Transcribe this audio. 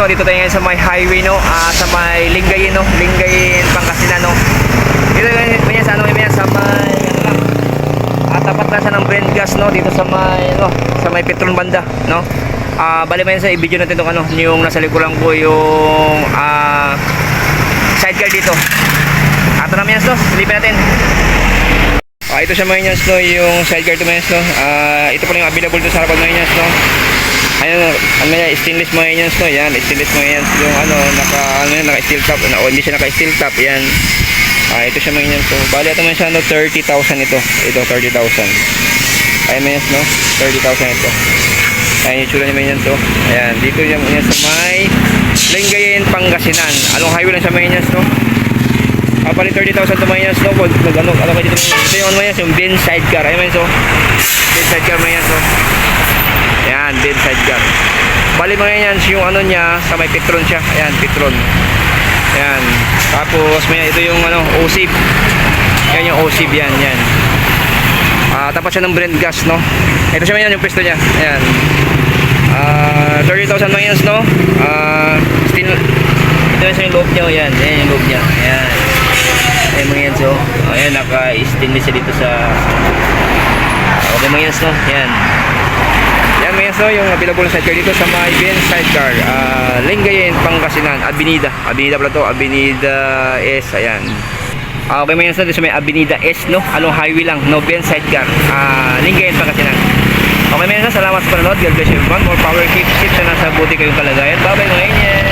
So, dito tayo ngayon sa may highway, no? Sa may Lingayen, no? Lingayen, Pangasinan, no? Dito ngayon sa ano, sa may, ano lang, tapat na sa ng Brand Gas, no? Dito sa may, no? Sa may Petron banda, no? Bali mo yan sa i-video natin itong ano, yung nasa likuran ko, yung sidecar dito. Ato naman yan, no? Silipin natin. Ito siya mga yans, no? Yung sidecar ito mga yans, no? Ito pa yung available to sa harapan mga yans, no? Ayun, ano yan, stainless mga yans, no? Yan, stainless mga yans. Yung ano, naka steel top, hindi siya naka steel top, yan. Ito siya mga yans, no? Bali, ito mga siya, no? 30,000 ito. Ito, 30,000. Ayun mga yans, no? 30,000 ito. Ayan yung tsura niya mga yans, no? Ayan, dito yung mga yans sa may Lingayen, Pangasinan. Anong highway lang siya mga yans, no? Bali 30,000 to mga yans, no? Ano kayo dito? Ito yung ano mga yans, yung bin sidecar. Ayun mga yans, no? Bin sidecar mga yans, no? Ayan, bin sidecar. Bali mga yans, yung ano niya, sa may Petron siya. Ayan, Petron. Ayan. Tapos, may ito yung ano, OSIB. Ayan yung OSIB, yan, yan. Tapat siya ng Brand Gas, no? Ito siya mga yung pwesto niya. Ayan. 30,000 mga yans, no? Still, ito yung loob niya, ayan. Ayan yung loob niya. Ayan. Ayan mga yans, oh. Ayan, naka-stainless siya dito sa okay mga yans, no? Ayan. Yan mga yans, no? Yung available na sidecar dito sa may bin sidecar. Lingayen, Pangasinan, Avenida. Avenida pala to, Avenida S. Ayan. Okay mga yans, no? Dito sa may Avenida S, no? Anong highway lang, no? Bin sidecar. Lingayen, Pangasinan. Okay mga yans, salamat sa panonood. God bless you everyone. More power, keep safe na nasa buti kayong kalagayan. Bye bye mga yans.